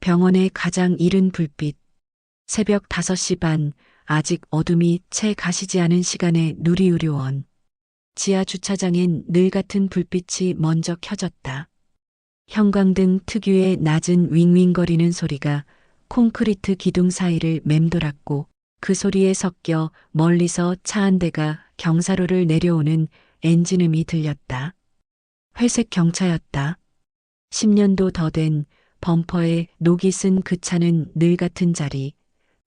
병원의 가장 이른 불빛. 새벽 5시 반, 아직 어둠이 채 가시지 않은 시간에 누리의료원. 지하 주차장엔 늘 같은 불빛이 먼저 켜졌다. 형광등 특유의 낮은 윙윙거리는 소리가 콘크리트 기둥 사이를 맴돌았고 그 소리에 섞여 멀리서 차 한 대가 경사로를 내려오는 엔진음이 들렸다. 회색 경차였다. 10년도 더 된 범퍼에 녹이 쓴 그 차는 늘 같은 자리,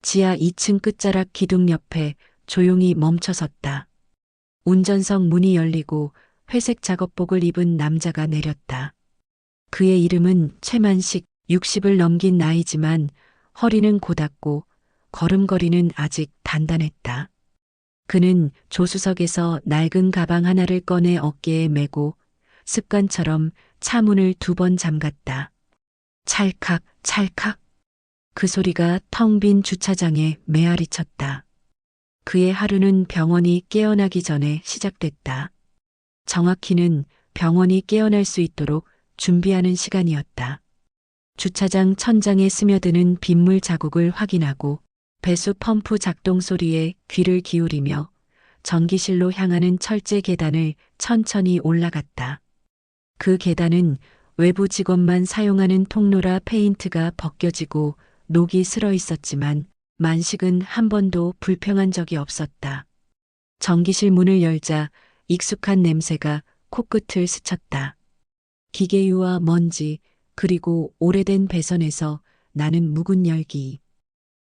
지하 2층 끝자락 기둥 옆에 조용히 멈춰섰다. 운전석 문이 열리고 회색 작업복을 입은 남자가 내렸다. 그의 이름은 최만식, 60을 넘긴 나이지만 허리는 고닫고 걸음걸이는 아직 단단했다. 그는 조수석에서 낡은 가방 하나를 꺼내 어깨에 메고 습관처럼 차 문을 2번 잠갔다. 찰칵, 찰칵. 그 소리가 텅 빈 주차장에 메아리 쳤다. 그의 하루는 병원이 깨어나기 전에 시작됐다. 정확히는 병원이 깨어날 수 있도록 준비하는 시간이었다. 주차장 천장에 스며드는 빗물 자국을 확인하고 배수 펌프 작동 소리에 귀를 기울이며 전기실로 향하는 철제 계단을 천천히 올라갔다. 그 계단은 외부 직원만 사용하는 통로라 페인트가 벗겨지고 녹이 슬어 있었지만 만식은 한 번도 불평한 적이 없었다. 전기실 문을 열자 익숙한 냄새가 코끝을 스쳤다. 기계유와 먼지 그리고 오래된 배선에서 나는 묵은 열기.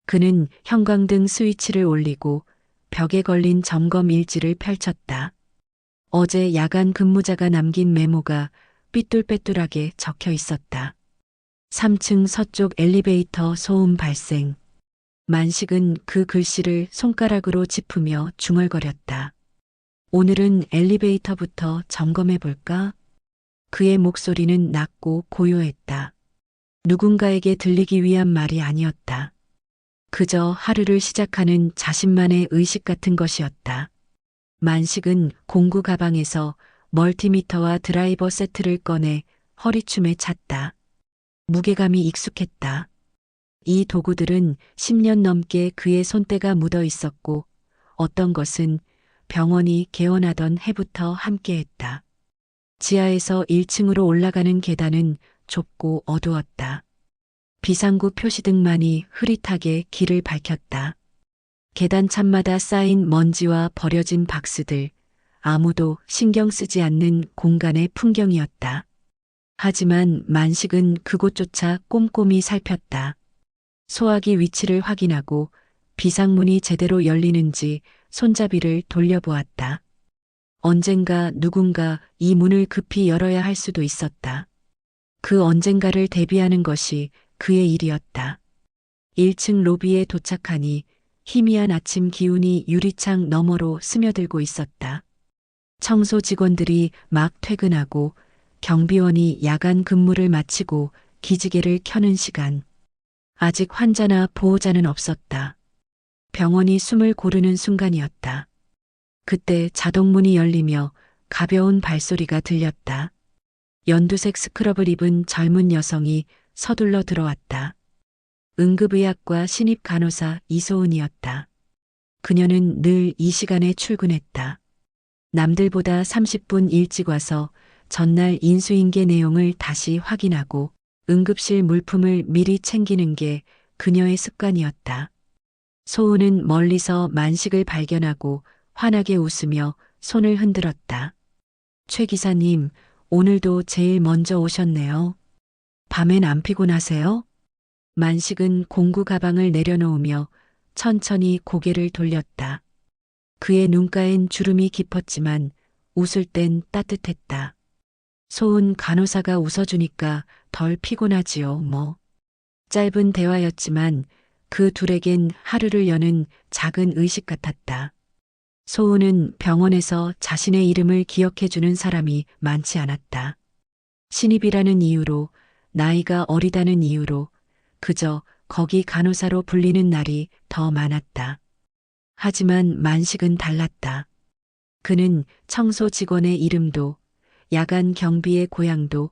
그는 형광등 스위치를 올리고 벽에 걸린 점검 일지를 펼쳤다. 어제 야간 근무자가 남긴 메모가 삐뚤빼뚤하게 적혀 있었다. 3층 서쪽 엘리베이터 소음 발생. 만식은 그 글씨를 손가락으로 짚으며 중얼거렸다. 오늘은 엘리베이터부터 점검해 볼까? 그의 목소리는 낮고 고요했다. 누군가에게 들리기 위한 말이 아니었다. 그저 하루를 시작하는 자신만의 의식 같은 것이었다. 만식은 공구 가방에서 멀티미터와 드라이버 세트를 꺼내 허리춤에 찼다. 무게감이 익숙했다. 이 도구들은 10년 넘게 그의 손때가 묻어 있었고 어떤 것은 병원이 개원하던 해부터 함께했다. 지하에서 1층으로 올라가는 계단은 좁고 어두웠다. 비상구 표시등만이 흐릿하게 길을 밝혔다. 계단 참마다 쌓인 먼지와 버려진 박스들, 아무도 신경 쓰지 않는 공간의 풍경이었다. 하지만 만식은 그곳조차 꼼꼼히 살폈다. 소화기 위치를 확인하고 비상문이 제대로 열리는지 손잡이를 돌려보았다. 언젠가 누군가 이 문을 급히 열어야 할 수도 있었다. 그 언젠가를 대비하는 것이 그의 일이었다. 1층 로비에 도착하니 희미한 아침 기운이 유리창 너머로 스며들고 있었다. 청소 직원들이 막 퇴근하고 경비원이 야간 근무를 마치고 기지개를 켜는 시간. 아직 환자나 보호자는 없었다. 병원이 숨을 고르는 순간이었다. 그때 자동문이 열리며 가벼운 발소리가 들렸다. 연두색 스크럽을 입은 젊은 여성이 서둘러 들어왔다. 응급의학과 신입 간호사 이소은이었다. 그녀는 늘 이 시간에 출근했다. 남들보다 30분 일찍 와서 전날 인수인계 내용을 다시 확인하고 응급실 물품을 미리 챙기는 게 그녀의 습관이었다. 소은은 멀리서 만식을 발견하고 환하게 웃으며 손을 흔들었다. 최 기사님, 오늘도 제일 먼저 오셨네요. 밤엔 안 피곤하세요? 만식은 공구 가방을 내려놓으며 천천히 고개를 돌렸다. 그의 눈가엔 주름이 깊었지만 웃을 땐 따뜻했다. 소은 간호사가 웃어주니까 덜 피곤하지요, 뭐. 짧은 대화였지만 그 둘에겐 하루를 여는 작은 의식 같았다. 소은은 병원에서 자신의 이름을 기억해주는 사람이 많지 않았다. 신입이라는 이유로, 나이가 어리다는 이유로 그저 거기 간호사로 불리는 날이 더 많았다. 하지만 만식은 달랐다. 그는 청소 직원의 이름도, 야간 경비의 고향도,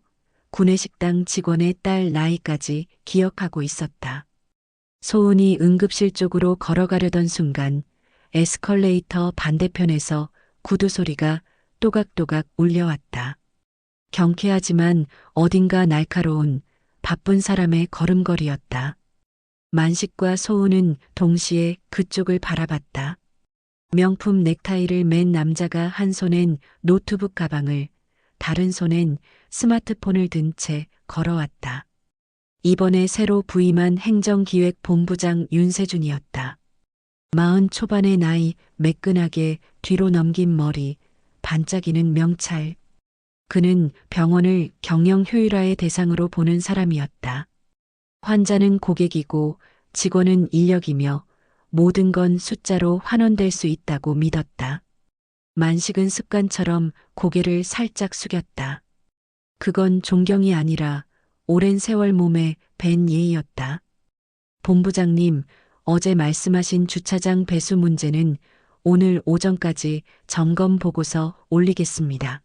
구내식당 직원의 딸 나이까지 기억하고 있었다. 소은이 응급실 쪽으로 걸어가려던 순간 에스컬레이터 반대편에서 구두 소리가 또각또각 울려왔다. 경쾌하지만 어딘가 날카로운 바쁜 사람의 걸음걸이였다. 만식과 소은은 동시에 그쪽을 바라봤다. 명품 넥타이를 맨 남자가 한 손엔 노트북 가방을, 다른 손엔 스마트폰을 든 채 걸어왔다. 이번에 새로 부임한 행정기획본부장 윤세준이었다. 40 초반의 나이, 매끈하게 뒤로 넘긴 머리, 반짝이는 명찰. 그는 병원을 경영 효율화의 대상으로 보는 사람이었다. 환자는 고객이고 직원은 인력이며 모든 건 숫자로 환원될 수 있다고 믿었다. 만식은 습관처럼 고개를 살짝 숙였다. 그건 존경이 아니라 오랜 세월 몸에 밴 예의였다. 본부장님, 어제 말씀하신 주차장 배수 문제는 오늘 오전까지 점검 보고서 올리겠습니다.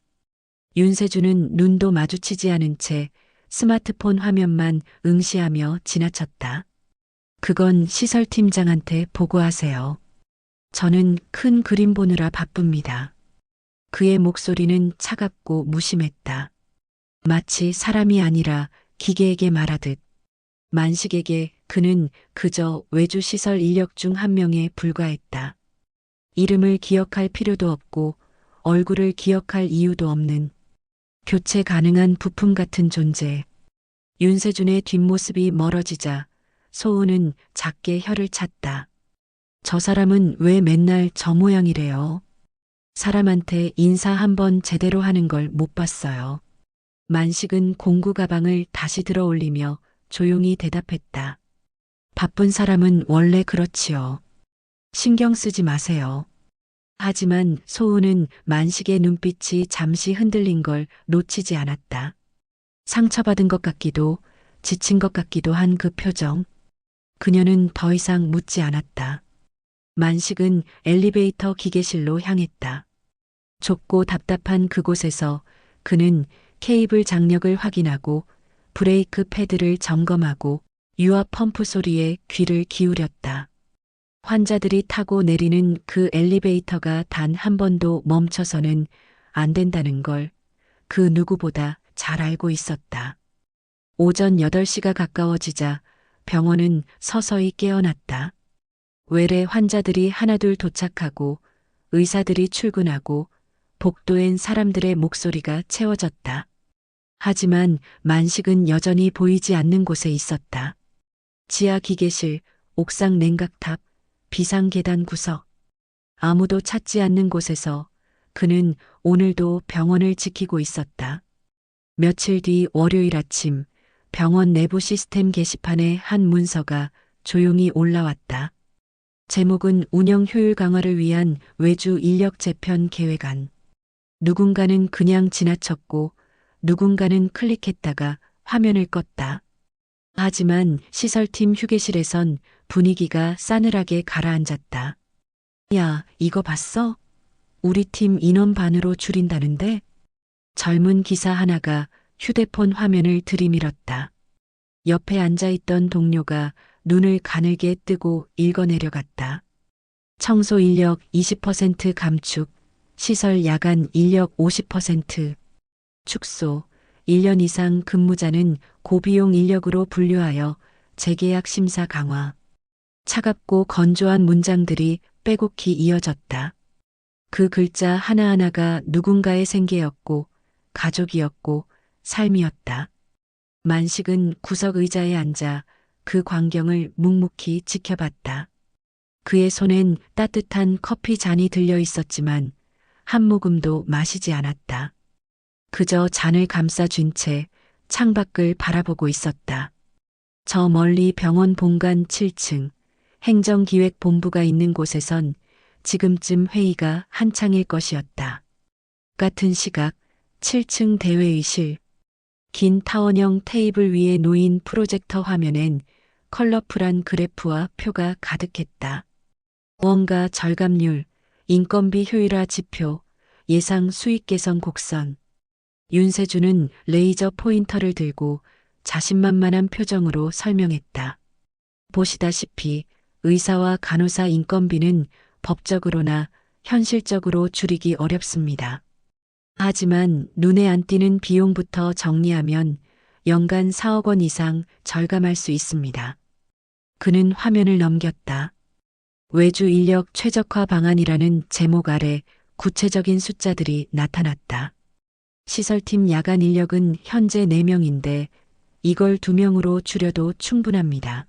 윤세준은 눈도 마주치지 않은 채 스마트폰 화면만 응시하며 지나쳤다. 그건 시설팀장한테 보고하세요. 저는 큰 그림 보느라 바쁩니다. 그의 목소리는 차갑고 무심했다. 마치 사람이 아니라 기계에게 말하듯. 만식에게 그는 그저 외주시설 인력 중 한 명에 불과했다. 이름을 기억할 필요도 없고 얼굴을 기억할 이유도 없는 교체 가능한 부품 같은 존재. 윤세준의 뒷모습이 멀어지자 소은은 작게 혀를 찼다. 저 사람은 왜 맨날 저 모양이래요? 사람한테 인사 한번 제대로 하는 걸 못 봤어요. 만식은 공구 가방을 다시 들어 올리며 조용히 대답했다. 바쁜 사람은 원래 그렇지요. 신경 쓰지 마세요. 하지만 소은은 만식의 눈빛이 잠시 흔들린 걸 놓치지 않았다. 상처받은 것 같기도 지친 것 같기도 한 그 표정. 그녀는 더 이상 묻지 않았다. 만식은 엘리베이터 기계실로 향했다. 좁고 답답한 그곳에서 그는 케이블 장력을 확인하고 브레이크 패드를 점검하고 유압 펌프 소리에 귀를 기울였다. 환자들이 타고 내리는 그 엘리베이터가 단 한 번도 멈춰서는 안 된다는 걸 그 누구보다 잘 알고 있었다. 오전 8시가 가까워지자 병원은 서서히 깨어났다. 외래 환자들이 하나둘 도착하고 의사들이 출근하고 복도엔 사람들의 목소리가 채워졌다. 하지만 만식은 여전히 보이지 않는 곳에 있었다. 지하 기계실, 옥상 냉각탑, 비상계단 구석. 아무도 찾지 않는 곳에서 그는 오늘도 병원을 지키고 있었다. 며칠 뒤 월요일 아침 병원 내부 시스템 게시판에 한 문서가 조용히 올라왔다. 제목은 운영 효율 강화를 위한 외주 인력 재편 계획안. 누군가는 그냥 지나쳤고 누군가는 클릭했다가 화면을 껐다. 하지만 시설팀 휴게실에선 분위기가 싸늘하게 가라앉았다. 야, 이거 봤어? 우리 팀 인원 반으로 줄인다는데? 젊은 기사 하나가 휴대폰 화면을 들이밀었다. 옆에 앉아있던 동료가 눈을 가늘게 뜨고 읽어내려갔다. 청소 인력 20% 감축, 시설 야간 인력 50%, 축소, 1년 이상 근무자는 고비용 인력으로 분류하여 재계약 심사 강화. 차갑고 건조한 문장들이 빼곡히 이어졌다. 그 글자 하나하나가 누군가의 생계였고 가족이었고 삶이었다. 만식은 구석 의자에 앉아 그 광경을 묵묵히 지켜봤다. 그의 손엔 따뜻한 커피 잔이 들려 있었지만 한 모금도 마시지 않았다. 그저 잔을 감싸쥔 채 창밖을 바라보고 있었다. 저 멀리 병원 본관 7층 행정기획본부가 있는 곳에선 지금쯤 회의가 한창일 것이었다. 같은 시각 7층 대회의실. 긴 타원형 테이블 위에 놓인 프로젝터 화면엔 컬러풀한 그래프와 표가 가득했다. 원가 절감률, 인건비 효율화 지표, 예상 수익 개선 곡선. 윤세준은 레이저 포인터를 들고 자신만만한 표정으로 설명했다. 보시다시피 의사와 간호사 인건비는 법적으로나 현실적으로 줄이기 어렵습니다. 하지만 눈에 안 띄는 비용부터 정리하면 연간 4억 원 이상 절감할 수 있습니다. 그는 화면을 넘겼다. 외주 인력 최적화 방안이라는 제목 아래 구체적인 숫자들이 나타났다. 시설팀 야간 인력은 현재 4명인데 이걸 2명으로 줄여도 충분합니다.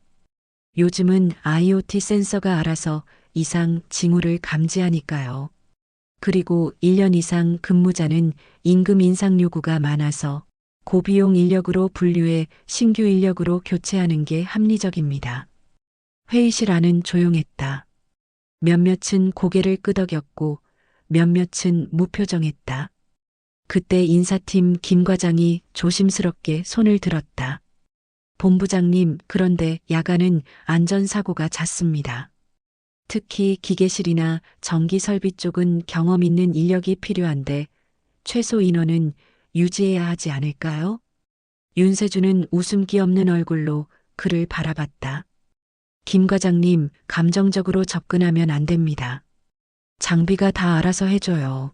요즘은 IoT 센서가 알아서 이상 징후를 감지하니까요. 그리고 1년 이상 근무자는 임금 인상 요구가 많아서 고비용 인력으로 분류해 신규 인력으로 교체하는 게 합리적입니다. 회의실 안은 조용했다. 몇몇은 고개를 끄덕였고 몇몇은 무표정했다. 그때 인사팀 김 과장이 조심스럽게 손을 들었다. 본부장님, 그런데 야간은 안전사고가 잦습니다. 특히 기계실이나 전기 설비 쪽은 경험 있는 인력이 필요한데 최소 인원은 유지해야 하지 않을까요? 윤세주는 웃음기 없는 얼굴로 그를 바라봤다. 김 과장님, 감정적으로 접근하면 안 됩니다. 장비가 다 알아서 해줘요.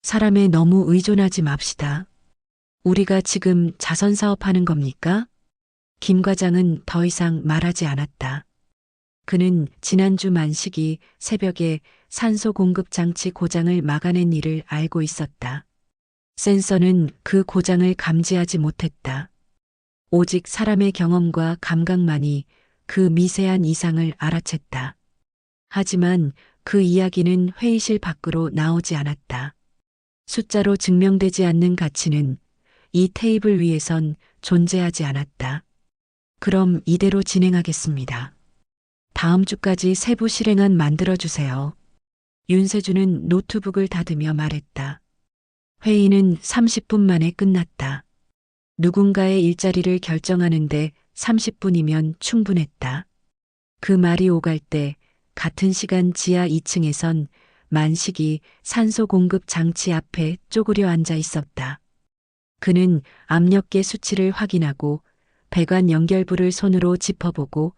사람에 너무 의존하지 맙시다. 우리가 지금 자선 사업하는 겁니까? 김 과장은 더 이상 말하지 않았다. 그는 지난주 만식이 새벽에 산소 공급 장치 고장을 막아낸 일을 알고 있었다. 센서는 그 고장을 감지하지 못했다. 오직 사람의 경험과 감각만이 그 미세한 이상을 알아챘다. 하지만 그 이야기는 회의실 밖으로 나오지 않았다. 숫자로 증명되지 않는 가치는 이 테이블 위에선 존재하지 않았다. 그럼 이대로 진행하겠습니다. 다음 주까지 세부 실행안 만들어주세요. 윤세주는 노트북을 닫으며 말했다. 회의는 30분 만에 끝났다. 누군가의 일자리를 결정하는데 30분이면 충분했다. 그 말이 오갈 때 같은 시간 지하 2층에선 만식이 산소 공급 장치 앞에 쪼그려 앉아 있었다. 그는 압력계 수치를 확인하고 배관 연결부를 손으로 짚어보고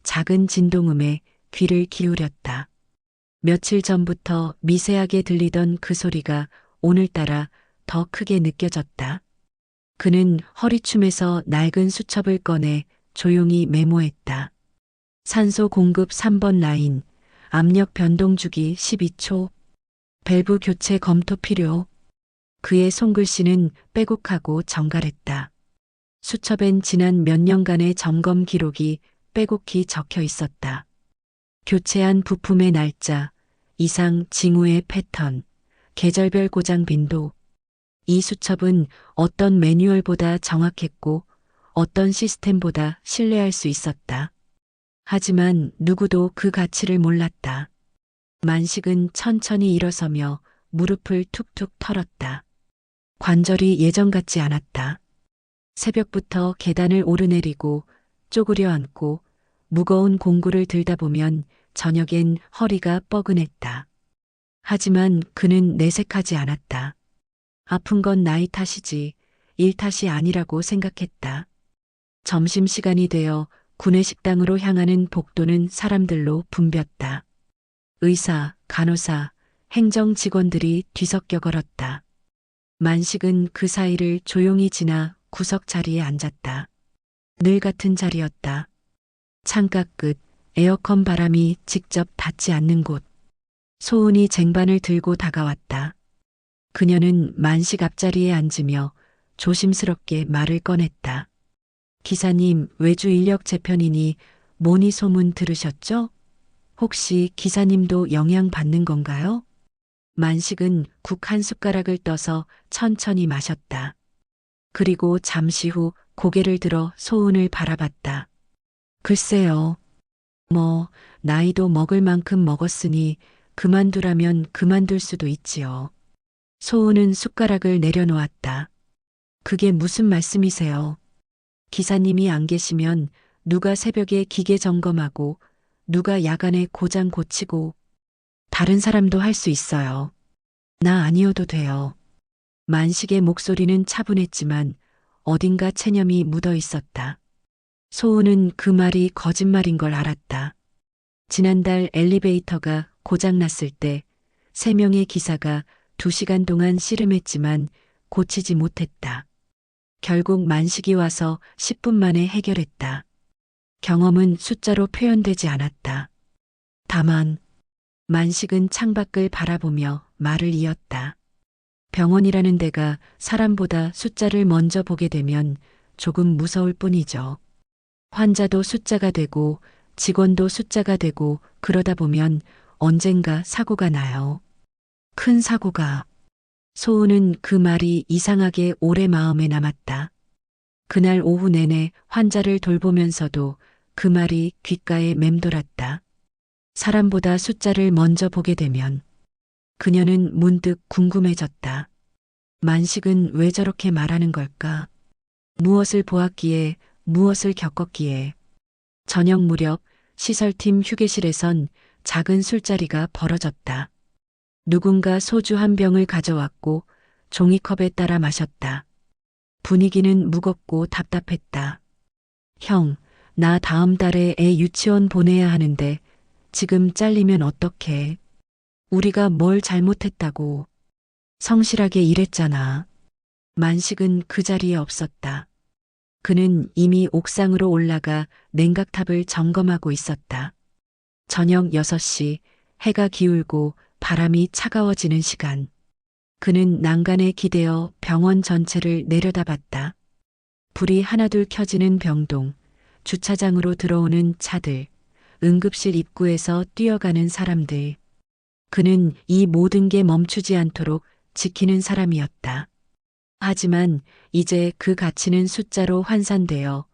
작은 진동음에 귀를 기울였다. 며칠 전부터 미세하게 들리던 그 소리가 오늘따라 더 크게 느껴졌다. 그는 허리춤에서 낡은 수첩을 꺼내 조용히 메모했다. 산소 공급 3번 라인, 압력 변동 주기 12초, 밸브 교체 검토 필요. 그의 손글씨는 빼곡하고 정갈했다. 수첩엔 지난 몇 년간의 점검 기록이 빼곡히 적혀 있었다. 교체한 부품의 날짜, 이상 징후의 패턴, 계절별 고장 빈도. 이 수첩은 어떤 매뉴얼보다 정확했고 어떤 시스템보다 신뢰할 수 있었다. 하지만 누구도 그 가치를 몰랐다. 만식은 천천히 일어서며 무릎을 툭툭 털었다. 관절이 예전 같지 않았다. 새벽부터 계단을 오르내리고 쪼그려 앉고 무거운 공구를 들다 보면 저녁엔 허리가 뻐근했다. 하지만 그는 내색하지 않았다. 아픈 건 나이 탓이지 일 탓이 아니라고 생각했다. 점심시간이 되어 구내식당으로 향하는 복도는 사람들로 붐볐다. 의사, 간호사, 행정 직원들이 뒤섞여 걸었다. 만식은 그 사이를 조용히 지나 구석 자리에 앉았다. 늘 같은 자리였다. 창가 끝, 에어컨 바람이 직접 닿지 않는 곳. 소은이 쟁반을 들고 다가왔다. 그녀는 만식 앞자리에 앉으며 조심스럽게 말을 꺼냈다. 기사님, 외주 인력 재편이니 모니 소문 들으셨죠? 혹시 기사님도 영향받는 건가요? 만식은 국 한 숟가락을 떠서 천천히 마셨다. 그리고 잠시 후 고개를 들어 소은을 바라봤다. 글쎄요. 나이도 먹을 만큼 먹었으니 그만두라면 그만둘 수도 있지요. 소은은 숟가락을 내려놓았다. 그게 무슨 말씀이세요? 기사님이 안 계시면 누가 새벽에 기계 점검하고 누가 야간에 고장 고치고 다른 사람도 할 수 있어요. 나 아니어도 돼요. 만식의 목소리는 차분했지만 어딘가 체념이 묻어 있었다. 소은은 그 말이 거짓말인 걸 알았다. 지난달 엘리베이터가 고장났을 때 3명의 기사가 2시간 동안 씨름했지만 고치지 못했다. 결국 만식이 와서 10분 만에 해결했다. 경험은 숫자로 표현되지 않았다. 다만 만식은 창밖을 바라보며 말을 이었다. 병원이라는 데가 사람보다 숫자를 먼저 보게 되면 조금 무서울 뿐이죠. 환자도 숫자가 되고 직원도 숫자가 되고 그러다 보면 언젠가 사고가 나요. 큰 사고가. 소은은 그 말이 이상하게 오래 마음에 남았다. 그날 오후 내내 환자를 돌보면서도 그 말이 귓가에 맴돌았다. 사람보다 숫자를 먼저 보게 되면 그녀는 문득 궁금해졌다. 만식은 왜 저렇게 말하는 걸까? 무엇을 보았기에, 무엇을 겪었기에. 저녁 무렵 시설팀 휴게실에선 작은 술자리가 벌어졌다. 누군가 소주 한 병을 가져왔고 종이컵에 따라 마셨다. 분위기는 무겁고 답답했다. 형, 나 다음 달에 애 유치원 보내야 하는데 지금 잘리면 어떡해? 우리가 뭘 잘못했다고. 성실하게 일했잖아. 만식은 그 자리에 없었다. 그는 이미 옥상으로 올라가 냉각탑을 점검하고 있었다. 저녁 6시 해가 기울고 바람이 차가워지는 시간. 그는 난간에 기대어 병원 전체를 내려다봤다. 불이 하나둘 켜지는 병동, 주차장으로 들어오는 차들, 응급실 입구에서 뛰어가는 사람들. 그는 이 모든 게 멈추지 않도록 지키는 사람이었다. 하지만 이제 그 가치는 숫자로 환산되어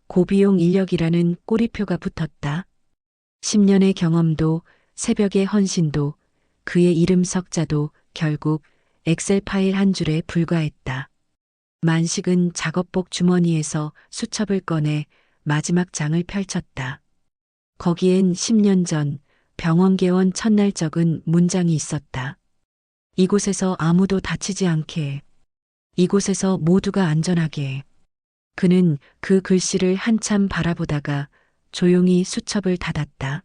고비용 인력이라는 꼬리표가 붙었다. 10년의 경험도 새벽의 헌신도 그의 이름 석자도 결국 엑셀 파일 한 줄에 불과했다. 만식은 작업복 주머니에서 수첩을 꺼내 마지막 장을 펼쳤다. 거기엔 10년 전 병원 개원 첫날 적은 문장이 있었다. 이곳에서 아무도 다치지 않게. 이곳에서 모두가 안전하게. 그는 그 글씨를 한참 바라보다가 조용히 수첩을 닫았다.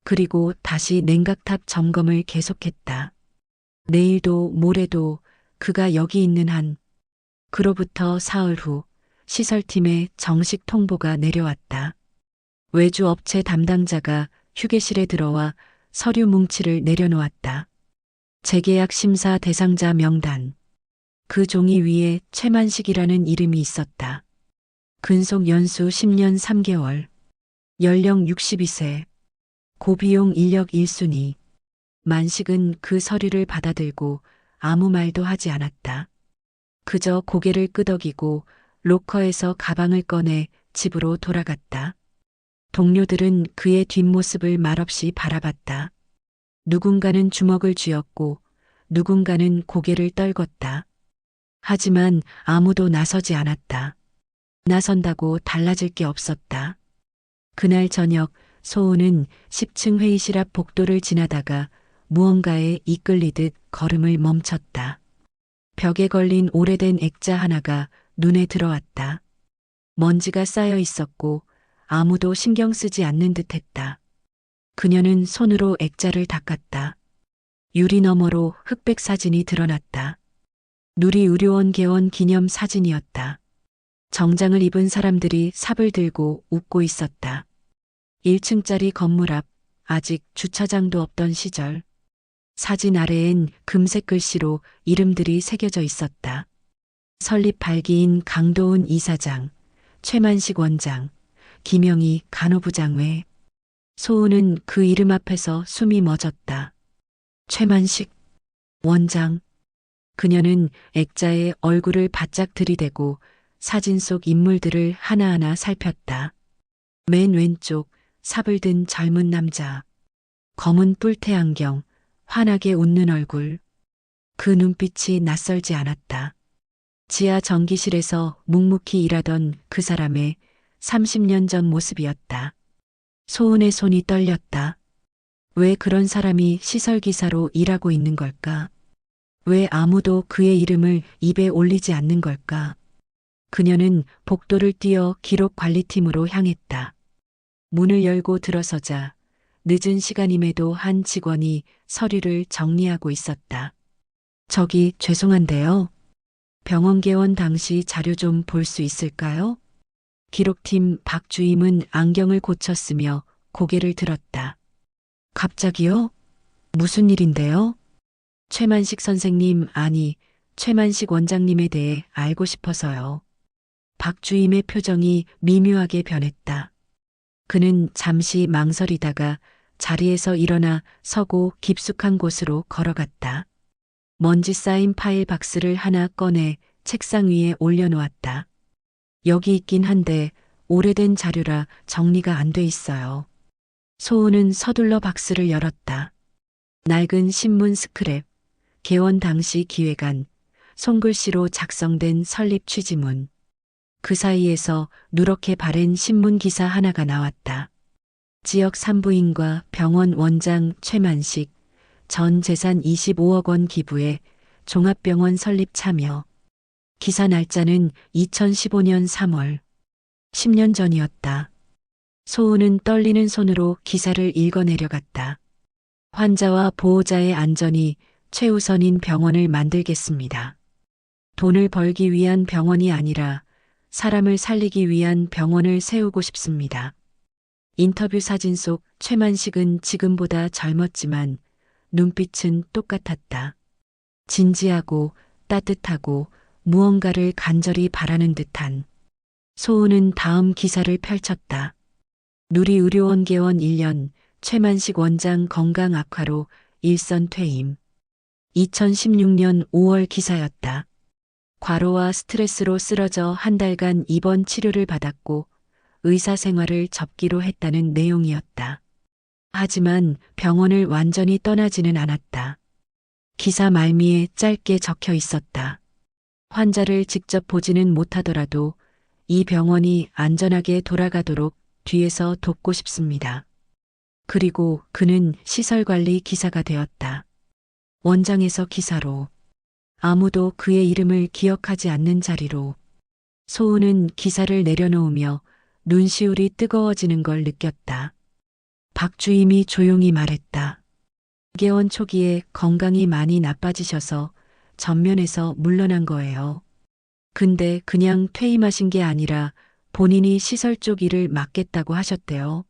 그리고 다시 냉각탑 점검을 계속했다. 내일도 모레도 그가 여기 있는 한. 그로부터 사흘 후 시설팀에 정식 통보가 내려왔다. 외주 업체 담당자가 휴게실에 들어와 서류 뭉치를 내려놓았다. 재계약 심사 대상자 명단. 그 종이 위에 최만식이라는 이름이 있었다. 근속 연수 10년 3개월. 연령 62세. 고비용 인력 1순위. 만식은 그 서류를 받아들고 아무 말도 하지 않았다. 그저 고개를 끄덕이고 로커에서 가방을 꺼내 집으로 돌아갔다. 동료들은 그의 뒷모습을 말없이 바라봤다. 누군가는 주먹을 쥐었고 누군가는 고개를 떨궜다. 하지만 아무도 나서지 않았다. 나선다고 달라질 게 없었다. 그날 저녁 소은은 10층 회의실 앞 복도를 지나다가 무언가에 이끌리듯 걸음을 멈췄다. 벽에 걸린 오래된 액자 하나가 눈에 들어왔다. 먼지가 쌓여 있었고 아무도 신경 쓰지 않는 듯했다. 그녀는 손으로 액자를 닦았다. 유리 너머로 흑백 사진이 드러났다. 누리의료원 개원 기념 사진이었다. 정장을 입은 사람들이 삽을 들고 웃고 있었다. 1층짜리 건물 앞, 아직 주차장도 없던 시절. 사진 아래엔 금색 글씨로 이름들이 새겨져 있었다. 설립 발기인 강도훈 이사장, 최만식 원장, 김영희 간호부장 외. 소은은 그 이름 앞에서 숨이 멎었다. 최만식 원장. 그녀는 액자에 얼굴을 바짝 들이대고 사진 속 인물들을 하나하나 살폈다. 맨 왼쪽 삽을 든 젊은 남자. 검은 뿔테 안경, 환하게 웃는 얼굴. 그 눈빛이 낯설지 않았다. 지하 전기실에서 묵묵히 일하던 그 사람의 30년 전 모습이었다. 소은의 손이 떨렸다. 왜 그런 사람이 시설기사로 일하고 있는 걸까? 왜 아무도 그의 이름을 입에 올리지 않는 걸까? 그녀는 복도를 뛰어 기록 관리팀으로 향했다. 문을 열고 들어서자 늦은 시간임에도 한 직원이 서류를 정리하고 있었다. 저기 죄송한데요. 병원 개원 당시 자료 좀 볼 수 있을까요? 기록팀 박주임은 안경을 고쳤으며 고개를 들었다. 갑자기요? 무슨 일인데요? 최만식 선생님, 아니, 최만식 원장님에 대해 알고 싶어서요. 박주임의 표정이 미묘하게 변했다. 그는 잠시 망설이다가 자리에서 일어나 서고 깊숙한 곳으로 걸어갔다. 먼지 쌓인 파일 박스를 하나 꺼내 책상 위에 올려놓았다. 여기 있긴 한데 오래된 자료라 정리가 안 돼 있어요. 소은은 서둘러 박스를 열었다. 낡은 신문 스크랩, 개원 당시 기획안, 손글씨로 작성된 설립 취지문. 그 사이에서 누렇게 바랜 신문 기사 하나가 나왔다. 지역 산부인과 병원 원장 최만식, 전 재산 25억 원 기부에 종합병원 설립 참여. 기사 날짜는 2015년 3월. 10년 전이었다. 소은은 떨리는 손으로 기사를 읽어내려갔다. 환자와 보호자의 안전이 최우선인 병원을 만들겠습니다. 돈을 벌기 위한 병원이 아니라 사람을 살리기 위한 병원을 세우고 싶습니다. 인터뷰 사진 속 최만식은 지금보다 젊었지만 눈빛은 똑같았다. 진지하고 따뜻하고 무언가를 간절히 바라는 듯한. 소은은 다음 기사를 펼쳤다. 누리의료원 개원 1년, 최만식 원장 건강 악화로 일선 퇴임. 2016년 5월 기사였다. 과로와 스트레스로 쓰러져 한 달간 입원 치료를 받았고 의사 생활을 접기로 했다는 내용이었다. 하지만 병원을 완전히 떠나지는 않았다. 기사 말미에 짧게 적혀 있었다. 환자를 직접 보지는 못하더라도 이 병원이 안전하게 돌아가도록 뒤에서 돕고 싶습니다. 그리고 그는 시설관리 기사가 되었다. 원장에서 기사로. 아무도 그의 이름을 기억하지 않는 자리로. 소은은 기사를 내려놓으며 눈시울이 뜨거워지는 걸 느꼈다. 박주임이 조용히 말했다. 개원 초기에 건강이 많이 나빠지셔서 전면에서 물러난 거예요. 근데 그냥 퇴임하신 게 아니라 본인이 시설 쪽 일을 맡겠다고 하셨대요.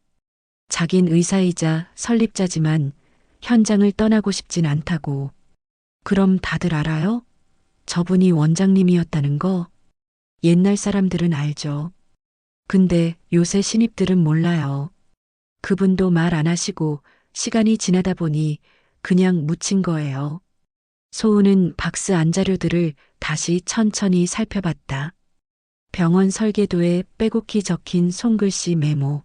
자긴 의사이자 설립자지만 현장을 떠나고 싶진 않다고. 그럼 다들 알아요? 저분이 원장님이었다는 거? 옛날 사람들은 알죠. 근데 요새 신입들은 몰라요. 그분도 말 안 하시고 시간이 지나다 보니 그냥 묻힌 거예요. 소은은 박스 안자료들을 다시 천천히 살펴봤다. 병원 설계도에 빼곡히 적힌 손글씨 메모.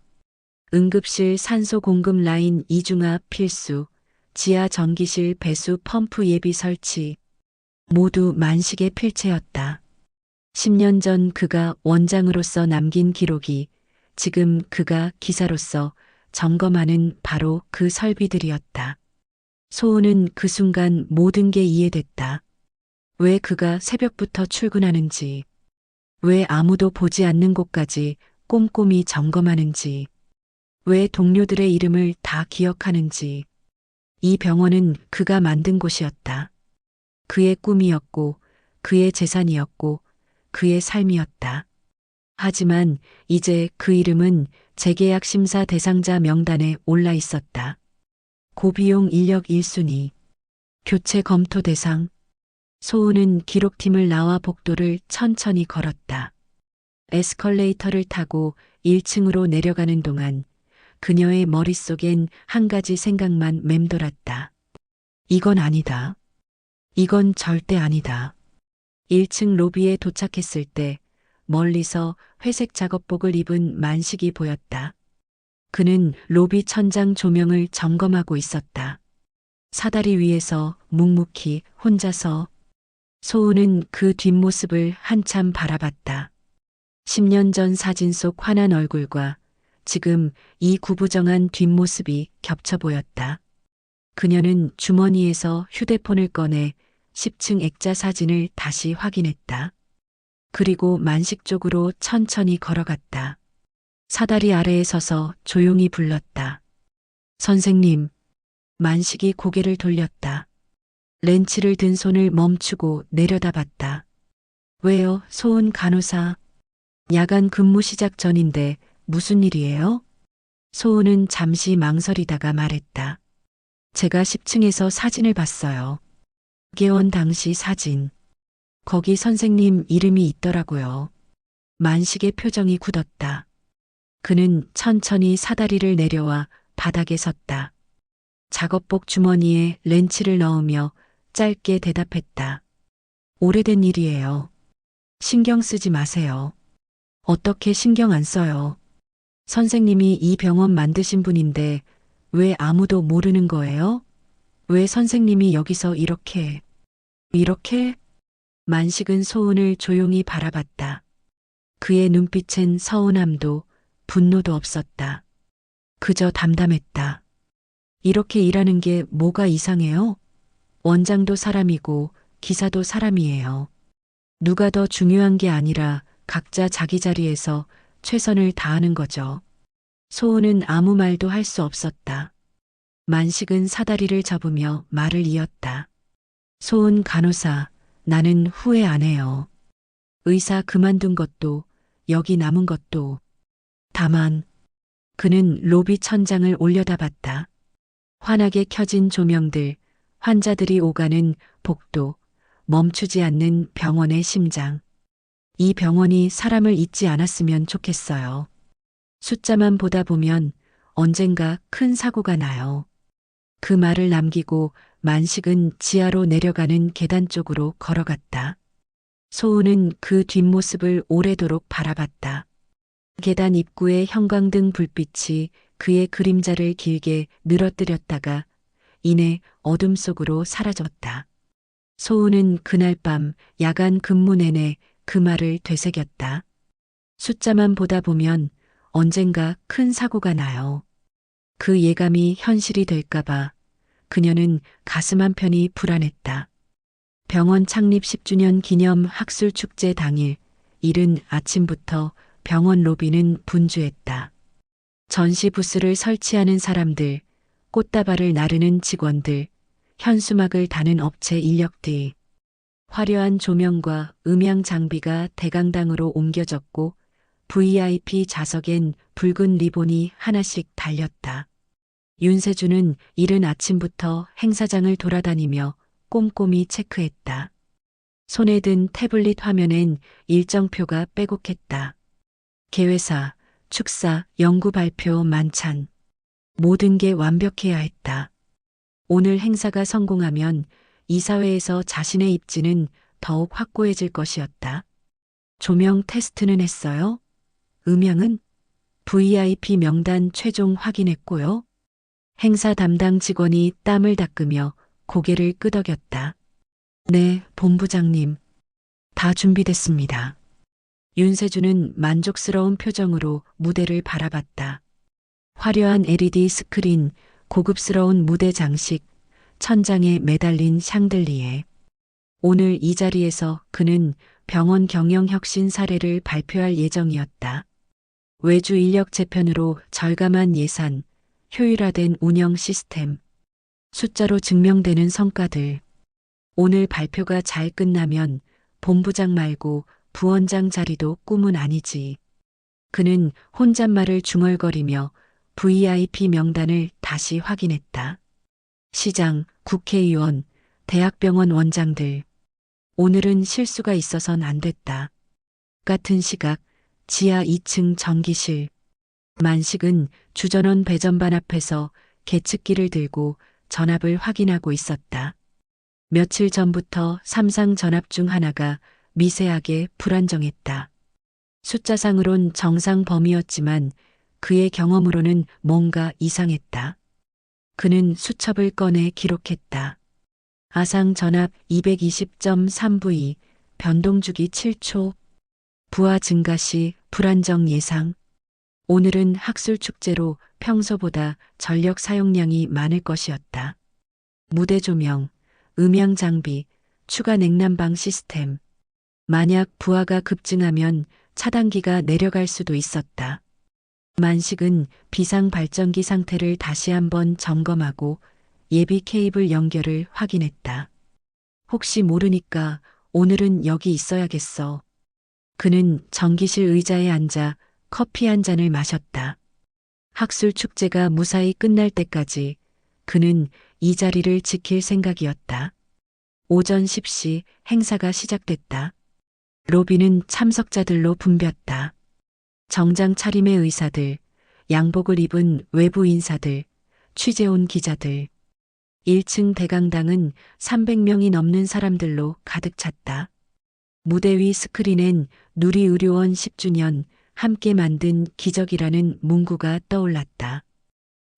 응급실 산소 공급 라인 이중압 필수. 지하 전기실 배수 펌프 예비 설치. 모두 만식의 필체였다. 10년 전 그가 원장으로서 남긴 기록이 지금 그가 기사로서 점검하는 바로 그 설비들이었다. 소은은 그 순간 모든 게 이해됐다. 왜 그가 새벽부터 출근하는지, 왜 아무도 보지 않는 곳까지 꼼꼼히 점검하는지, 왜 동료들의 이름을 다 기억하는지. 이 병원은 그가 만든 곳이었다. 그의 꿈이었고, 그의 재산이었고, 그의 삶이었다. 하지만 이제 그 이름은 재계약 심사 대상자 명단에 올라 있었다. 고비용 인력 1순위. 교체 검토 대상. 소은은 기록팀을 나와 복도를 천천히 걸었다. 에스컬레이터를 타고 1층으로 내려가는 동안 그녀의 머릿속엔 한 가지 생각만 맴돌았다. 이건 아니다. 이건 절대 아니다. 1층 로비에 도착했을 때 멀리서 회색 작업복을 입은 만식이 보였다. 그는 로비 천장 조명을 점검하고 있었다. 사다리 위에서 묵묵히 혼자서. 소은은 그 뒷모습을 한참 바라봤다. 10년 전 사진 속 환한 얼굴과 지금 이 구부정한 뒷모습이 겹쳐 보였다. 그녀는 주머니에서 휴대폰을 꺼내 10층 액자 사진을 다시 확인했다. 그리고 만식 쪽으로 천천히 걸어갔다. 사다리 아래에 서서 조용히 불렀다. 선생님. 만식이 고개를 돌렸다. 렌치를 든 손을 멈추고 내려다봤다. 왜요, 소은 간호사? 야간 근무 시작 전인데 무슨 일이에요? 소은은 잠시 망설이다가 말했다. 제가 10층에서 사진을 봤어요. 개원 당시 사진. 거기 선생님 이름이 있더라고요. 만식의 표정이 굳었다. 그는 천천히 사다리를 내려와 바닥에 섰다. 작업복 주머니에 렌치를 넣으며 짧게 대답했다. 오래된 일이에요. 신경 쓰지 마세요. 어떻게 신경 안 써요? 선생님이 이 병원 만드신 분인데 왜 아무도 모르는 거예요? 왜 선생님이 여기서 이렇게 만식은 소은을 조용히 바라봤다. 그의 눈빛엔 서운함도 분노도 없었다. 그저 담담했다. 이렇게 일하는 게 뭐가 이상해요? 원장도 사람이고 기사도 사람이에요. 누가 더 중요한 게 아니라 각자 자기 자리에서 최선을 다하는 거죠. 소은은 아무 말도 할 수 없었다. 만식은 사다리를 접으며 말을 이었다. 소은 간호사, 나는 후회 안 해요. 의사 그만둔 것도, 여기 남은 것도. 다만, 그는 로비 천장을 올려다봤다. 환하게 켜진 조명들, 환자들이 오가는 복도, 멈추지 않는 병원의 심장. 이 병원이 사람을 잊지 않았으면 좋겠어요. 숫자만 보다 보면 언젠가 큰 사고가 나요. 그 말을 남기고 만식은 지하로 내려가는 계단 쪽으로 걸어갔다. 소은은 그 뒷모습을 오래도록 바라봤다. 계단 입구의 형광등 불빛이 그의 그림자를 길게 늘어뜨렸다가 이내 어둠 속으로 사라졌다. 소은은 그날 밤 야간 근무 내내 그 말을 되새겼다. 숫자만 보다 보면 언젠가 큰 사고가 나요. 그 예감이 현실이 될까봐 그녀는 가슴 한편이 불안했다. 병원 창립 10주년 기념 학술축제 당일 이른 아침부터 병원 로비는 분주했다. 전시 부스를 설치하는 사람들, 꽃다발을 나르는 직원들, 현수막을 다는 업체 인력들. 화려한 조명과 음향 장비가 대강당으로 옮겨졌고 VIP 좌석엔 붉은 리본이 하나씩 달렸다. 윤세주는 이른 아침부터 행사장을 돌아다니며 꼼꼼히 체크했다. 손에 든 태블릿 화면엔 일정표가 빼곡했다. 개회사, 축사, 연구 발표, 만찬. 모든 게 완벽해야 했다. 오늘 행사가 성공하면 이사회에서 자신의 입지는 더욱 확고해질 것이었다. 조명 테스트는 했어요? 음향은? VIP 명단 최종 확인했고요. 행사 담당 직원이 땀을 닦으며 고개를 끄덕였다. 네, 본부장님. 다 준비됐습니다. 윤세주는 만족스러운 표정으로 무대를 바라봤다. 화려한 LED 스크린, 고급스러운 무대 장식, 천장에 매달린 샹들리에. 오늘 이 자리에서 그는 병원 경영 혁신 사례를 발표할 예정이었다. 외주 인력 재편으로 절감한 예산, 효율화된 운영 시스템, 숫자로 증명되는 성과들. 오늘 발표가 잘 끝나면 본부장 말고 부원장 자리도 꿈은 아니지. 그는 혼잣말을 중얼거리며 VIP 명단을 다시 확인했다. 시장, 국회의원, 대학병원 원장들. 오늘은 실수가 있어선 안 됐다. 같은 시각, 지하 2층 전기실. 만식은 주전원 배전반 앞에서 계측기를 들고 전압을 확인하고 있었다. 며칠 전부터 3상 전압 중 하나가 미세하게 불안정했다. 숫자상으론 정상 범위였지만 그의 경험으로는 뭔가 이상했다. 그는 수첩을 꺼내 기록했다. 아상 전압 220.3V, 변동주기 7초, 부하 증가 시 불안정 예상. 오늘은 학술 축제로 평소보다 전력 사용량이 많을 것이었다. 무대 조명, 음향 장비, 추가 냉난방 시스템. 만약 부하가 급증하면 차단기가 내려갈 수도 있었다. 만식은 비상 발전기 상태를 다시 한번 점검하고 예비 케이블 연결을 확인했다. 혹시 모르니까 오늘은 여기 있어야겠어. 그는 전기실 의자에 앉아 커피 한 잔을 마셨다. 학술 축제가 무사히 끝날 때까지 그는 이 자리를 지킬 생각이었다. 오전 10시 행사가 시작됐다. 로비는 참석자들로 붐볐다. 정장 차림의 의사들, 양복을 입은 외부 인사들, 취재온 기자들. 1층 대강당은 300명이 넘는 사람들로 가득 찼다. 무대 위 스크린엔 누리의료원 10주년 함께 만든 기적이라는 문구가 떠올랐다.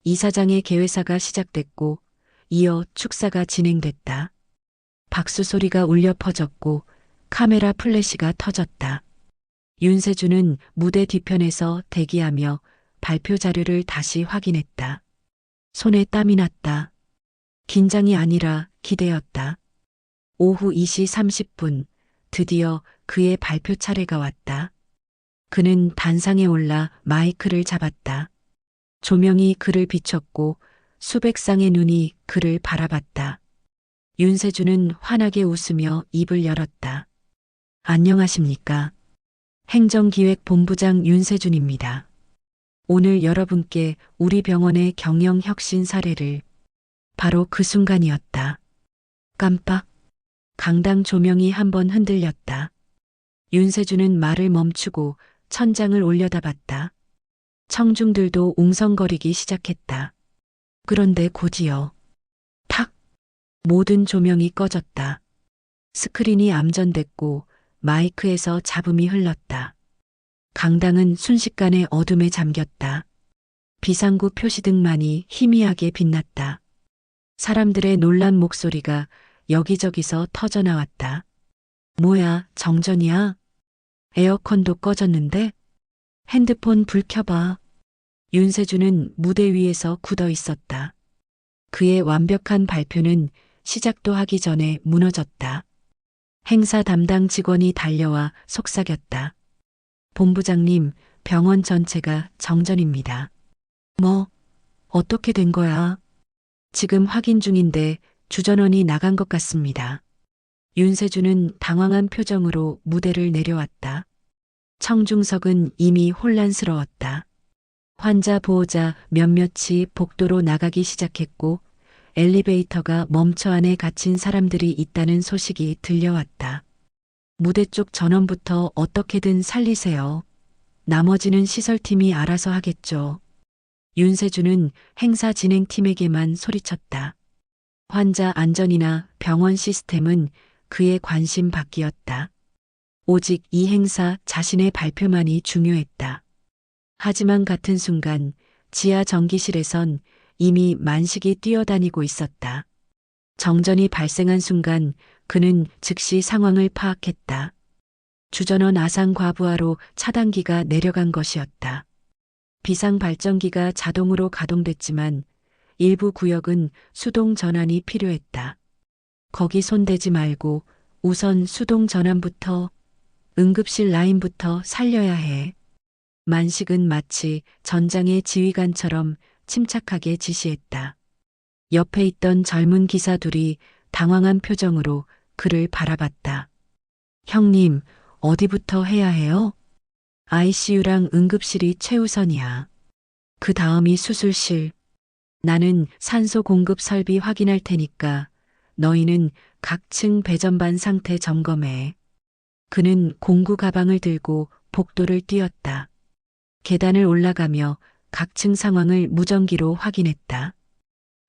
이사장의 개회사가 시작됐고 이어 축사가 진행됐다. 박수 소리가 울려 퍼졌고 카메라 플래시가 터졌다. 윤세주는 무대 뒤편에서 대기하며 발표 자료를 다시 확인했다. 손에 땀이 났다. 긴장이 아니라 기대였다. 오후 2시 30분 드디어 그의 발표 차례가 왔다. 그는 단상에 올라 마이크를 잡았다. 조명이 그를 비췄고 수백 쌍의 눈이 그를 바라봤다. 윤세주는 환하게 웃으며 입을 열었다. 안녕하십니까. 행정기획본부장 윤세준입니다. 오늘 여러분께 우리 병원의 경영 혁신 사례를. 바로 그 순간이었다. 깜빡. 강당 조명이 한번 흔들렸다. 윤세주는 말을 멈추고 천장을 올려다봤다. 청중들도 웅성거리기 시작했다. 그런데 곧이어 탁! 모든 조명이 꺼졌다. 스크린이 암전됐고 마이크에서 잡음이 흘렀다. 강당은 순식간에 어둠에 잠겼다. 비상구 표시등만이 희미하게 빛났다. 사람들의 놀란 목소리가 여기저기서 터져나왔다. 뭐야, 정전이야? 에어컨도 꺼졌는데? 핸드폰 불 켜봐. 윤세주는 무대 위에서 굳어 있었다. 그의 완벽한 발표는 시작도 하기 전에 무너졌다. 행사 담당 직원이 달려와 속삭였다. 본부장님, 병원 전체가 정전입니다. 뭐, 어떻게 된 거야? 지금 확인 중인데 주전원이 나간 것 같습니다. 윤세주는 당황한 표정으로 무대를 내려왔다. 청중석은 이미 혼란스러웠다. 환자 보호자 몇몇이 복도로 나가기 시작했고 엘리베이터가 멈춰 안에 갇힌 사람들이 있다는 소식이 들려왔다. 무대 쪽 전원부터 어떻게든 살리세요. 나머지는 시설팀이 알아서 하겠죠. 윤세주는 행사 진행팀에게만 소리쳤다. 환자 안전이나 병원 시스템은 그의 관심 밖이었다. 오직 이 행사 자신의 발표만이 중요했다. 하지만 같은 순간 지하 전기실에선 이미 만식이 뛰어다니고 있었다. 정전이 발생한 순간 그는 즉시 상황을 파악했다. 주전원 아상 과부하로 차단기가 내려간 것이었다. 비상 발전기가 자동으로 가동됐지만 일부 구역은 수동 전환이 필요했다. 거기 손대지 말고 우선 수동 전환부터, 응급실 라인부터 살려야 해. 만식은 마치 전장의 지휘관처럼 침착하게 지시했다. 옆에 있던 젊은 기사 둘이 당황한 표정으로 그를 바라봤다. 형님, 어디부터 해야 해요? ICU랑 응급실이 최우선이야. 그 다음이 수술실. 나는 산소 공급 설비 확인할 테니까 너희는 각 층 배전반 상태 점검해. 그는 공구 가방을 들고 복도를 뛰었다. 계단을 올라가며 각 층 상황을 무전기로 확인했다.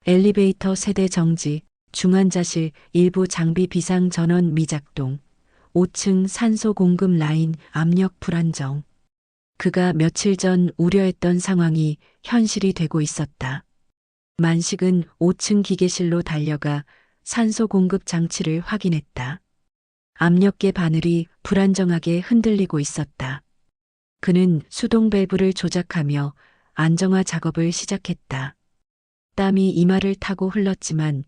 엘리베이터 세대 정지, 중환자실 일부 장비 비상 전원 미작동, 5층 산소 공급 라인 압력 불안정. 그가 며칠 전 우려했던 상황이 현실이 되고 있었다. 만식은 5층 기계실로 달려가 산소 공급 장치를 확인했다. 압력계 바늘이 불안정하게 흔들리고 있었다. 그는 수동 밸브를 조작하며 안정화 작업을 시작했다. 땀이 이마를 타고 흘렀지만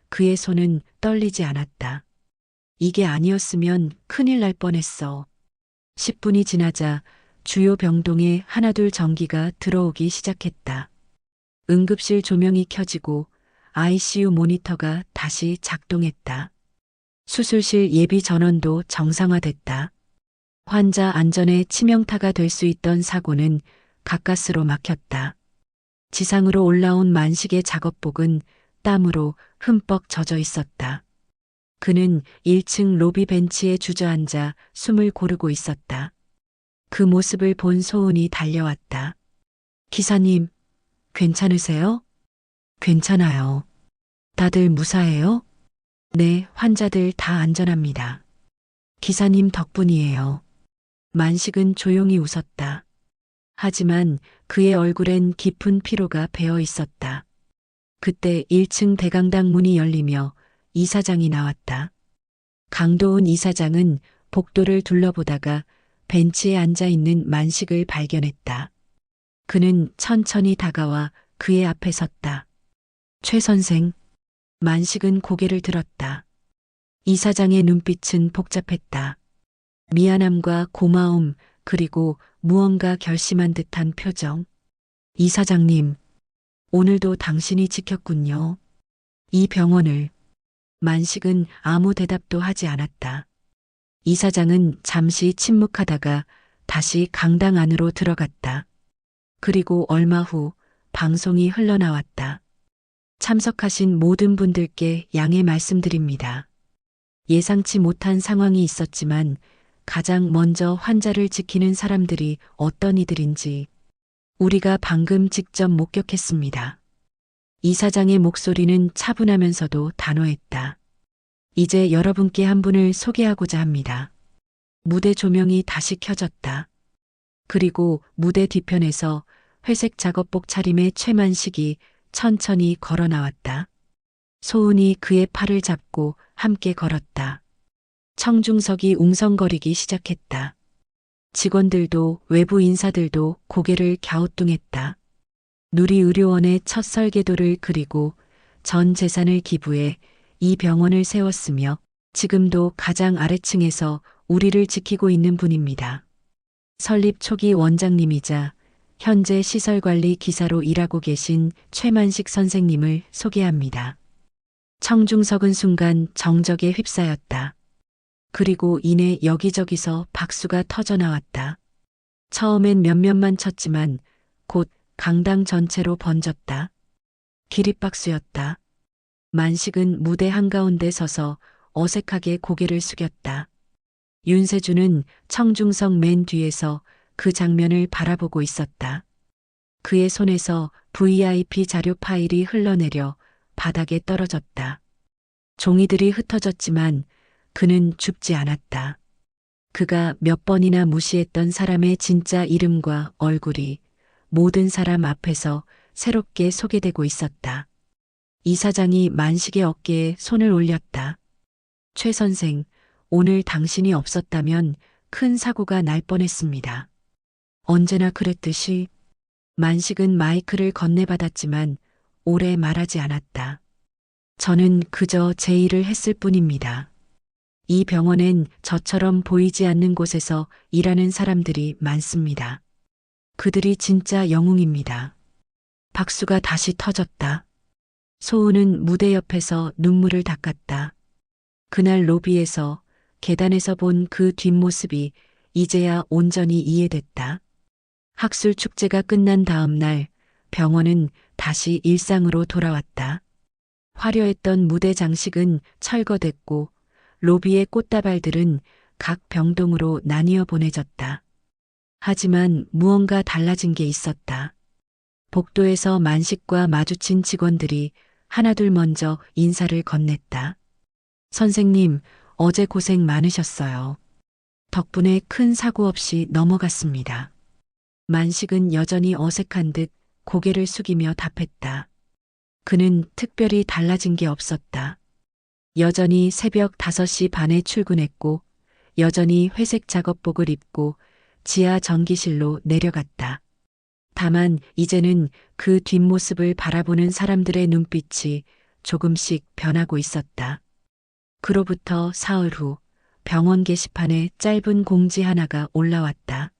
그의 손은 떨리지 않았다. 이게 아니었으면 큰일 날 뻔했어. 10분이 지나자 주요 병동에 하나둘 전기가 들어오기 시작했다. 응급실 조명이 켜지고 ICU 모니터가 다시 작동했다. 수술실 예비 전원도 정상화됐다. 환자 안전에 치명타가 될 수 있던 사고는 가까스로 막혔다. 지상으로 올라온 만식의 작업복은 땀으로 흠뻑 젖어 있었다. 그는 1층 로비 벤치에 주저앉아 숨을 고르고 있었다. 그 모습을 본 소은이 달려왔다. 기사님, 괜찮으세요? 괜찮아요. 다들 무사해요? 네, 환자들 다 안전합니다. 기사님 덕분이에요. 만식은 조용히 웃었다. 하지만 그의 얼굴엔 깊은 피로가 배어 있었다. 그때 1층 대강당 문이 열리며 이사장이 나왔다. 강도훈 이사장은 복도를 둘러보다가 벤치에 앉아 있는 만식을 발견했다. 그는 천천히 다가와 그의 앞에 섰다. 최 선생. 만식은 고개를 들었다. 이사장의 눈빛은 복잡했다. 미안함과 고마움, 그리고 무언가 결심한 듯한 표정. 이사장님, 오늘도 당신이 지켰군요. 이 병원을. 만식은 아무 대답도 하지 않았다. 이사장은 잠시 침묵하다가 다시 강당 안으로 들어갔다. 그리고 얼마 후 방송이 흘러나왔다. 참석하신 모든 분들께 양해 말씀드립니다. 예상치 못한 상황이 있었지만 가장 먼저 환자를 지키는 사람들이 어떤 이들인지 우리가 방금 직접 목격했습니다. 이사장의 목소리는 차분하면서도 단호했다. 이제 여러분께 한 분을 소개하고자 합니다. 무대 조명이 다시 켜졌다. 그리고 무대 뒤편에서 회색 작업복 차림의 최만식이 천천히 걸어 나왔다. 소은이 그의 팔을 잡고 함께 걸었다. 청중석이 웅성거리기 시작했다. 직원들도 외부 인사들도 고개를 갸우뚱했다. 누리의료원의 첫 설계도를 그리고 전 재산을 기부해 이 병원을 세웠으며 지금도 가장 아래층에서 우리를 지키고 있는 분입니다. 설립 초기 원장님이자 현재 시설관리 기사로 일하고 계신 최만식 선생님을 소개합니다. 청중석은 순간 정적에 휩싸였다. 그리고 이내 여기저기서 박수가 터져 나왔다. 처음엔 몇몇만 쳤지만 곧 강당 전체로 번졌다. 기립박수였다. 만식은 무대 한가운데 서서 어색하게 고개를 숙였다. 윤세주는 청중석 맨 뒤에서 그 장면을 바라보고 있었다. 그의 손에서 VIP 자료 파일이 흘러내려 바닥에 떨어졌다. 종이들이 흩어졌지만 그는 죽지 않았다. 그가 몇 번이나 무시했던 사람의 진짜 이름과 얼굴이 모든 사람 앞에서 새롭게 소개되고 있었다. 이사장이 만식의 어깨에 손을 올렸다. 최 선생, 오늘 당신이 없었다면 큰 사고가 날 뻔했습니다. 언제나 그랬듯이. 만식은 마이크를 건네받았지만 오래 말하지 않았다. 저는 그저 제 일을 했을 뿐입니다. 이 병원엔 저처럼 보이지 않는 곳에서 일하는 사람들이 많습니다. 그들이 진짜 영웅입니다. 박수가 다시 터졌다. 소은은 무대 옆에서 눈물을 닦았다. 그날 로비에서 계단에서 본 그 뒷모습이 이제야 온전히 이해됐다. 학술 축제가 끝난 다음 날 병원은 다시 일상으로 돌아왔다. 화려했던 무대 장식은 철거됐고 로비의 꽃다발들은 각 병동으로 나뉘어 보내졌다. 하지만 무언가 달라진 게 있었다. 복도에서 만식과 마주친 직원들이 하나둘 먼저 인사를 건넸다. 선생님, 어제 고생 많으셨어요. 덕분에 큰 사고 없이 넘어갔습니다. 만식은 여전히 어색한 듯 고개를 숙이며 답했다. 그는 특별히 달라진 게 없었다. 여전히 새벽 5시 반에 출근했고 여전히 회색 작업복을 입고 지하 전기실로 내려갔다. 다만 이제는 그 뒷모습을 바라보는 사람들의 눈빛이 조금씩 변하고 있었다. 그로부터 사흘 후 병원 게시판에 짧은 공지 하나가 올라왔다.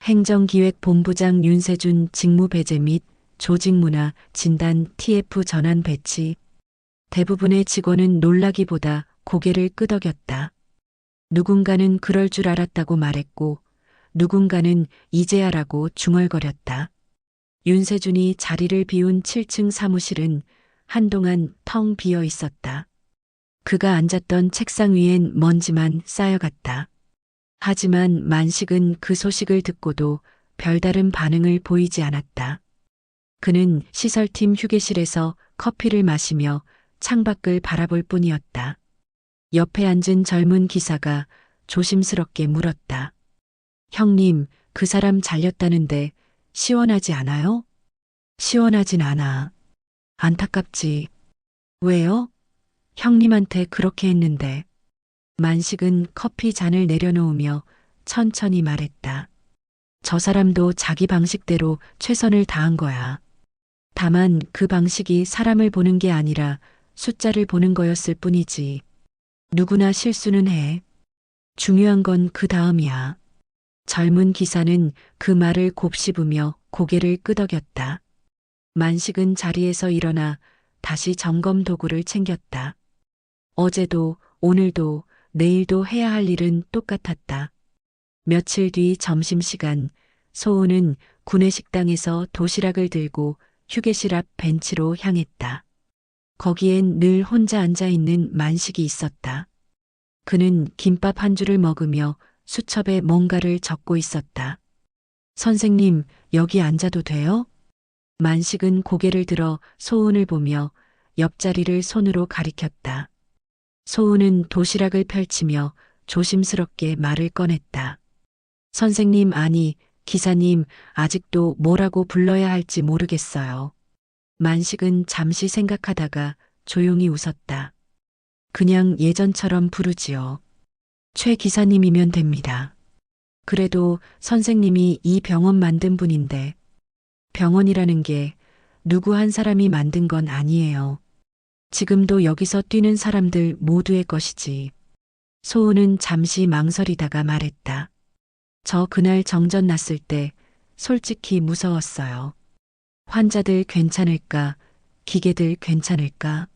행정기획본부장 윤세준 직무 배제 및 조직문화 진단 TF 전환 배치. 대부분의 직원은 놀라기보다 고개를 끄덕였다. 누군가는 그럴 줄 알았다고 말했고 누군가는 이제야라고 중얼거렸다. 윤세준이 자리를 비운 7층 사무실은 한동안 텅 비어 있었다. 그가 앉았던 책상 위엔 먼지만 쌓여갔다. 하지만 만식은 그 소식을 듣고도 별다른 반응을 보이지 않았다. 그는 시설팀 휴게실에서 커피를 마시며 창밖을 바라볼 뿐이었다. 옆에 앉은 젊은 기사가 조심스럽게 물었다. 형님, 그 사람 잘렸다는데 시원하지 않아요? 시원하진 않아. 안타깝지. 왜요? 형님한테 그렇게 했는데. 만식은 커피 잔을 내려놓으며 천천히 말했다. 저 사람도 자기 방식대로 최선을 다한 거야. 다만 그 방식이 사람을 보는 게 아니라 숫자를 보는 거였을 뿐이지. 누구나 실수는 해. 중요한 건 그 다음이야. 젊은 기사는 그 말을 곱씹으며 고개를 끄덕였다. 만식은 자리에서 일어나 다시 점검 도구를 챙겼다. 어제도 오늘도 내일도 해야 할 일은 똑같았다. 며칠 뒤 점심시간 소은은 구내식당에서 도시락을 들고 휴게실 앞 벤치로 향했다. 거기엔 늘 혼자 앉아 있는 만식이 있었다. 그는 김밥 한 줄을 먹으며 수첩에 뭔가를 적고 있었다. 선생님, 여기 앉아도 돼요? 만식은 고개를 들어 소은을 보며 옆자리를 손으로 가리켰다. 소은은 도시락을 펼치며 조심스럽게 말을 꺼냈다. 선생님 아니, 기사님, 아직도 뭐라고 불러야 할지 모르겠어요. 만식은 잠시 생각하다가 조용히 웃었다. 그냥 예전처럼 부르지요. 최 기사님이면 됩니다. 그래도 선생님이 이 병원 만든 분인데 병원이라는 게 누구 한 사람이 만든 건 아니에요. 지금도 여기서 뛰는 사람들 모두의 것이지. 소은은 잠시 망설이다가 말했다. 저 그날 정전 났을 때 솔직히 무서웠어요. 환자들 괜찮을까? 기계들 괜찮을까?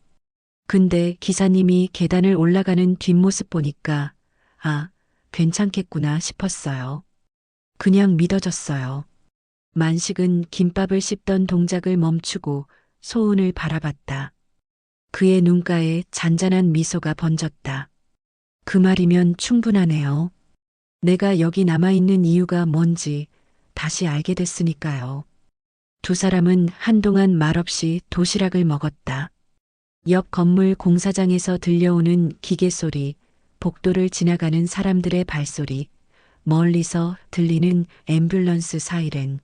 근데 기사님이 계단을 올라가는 뒷모습 보니까 아, 괜찮겠구나 싶었어요. 그냥 믿어졌어요. 만식은 김밥을 씹던 동작을 멈추고 소은을 바라봤다. 그의 눈가에 잔잔한 미소가 번졌다. 그 말이면 충분하네요. 내가 여기 남아있는 이유가 뭔지 다시 알게 됐으니까요. 두 사람은 한동안 말없이 도시락을 먹었다. 옆 건물 공사장에서 들려오는 기계 소리, 복도를 지나가는 사람들의 발소리, 멀리서 들리는 앰뷸런스 사이렌.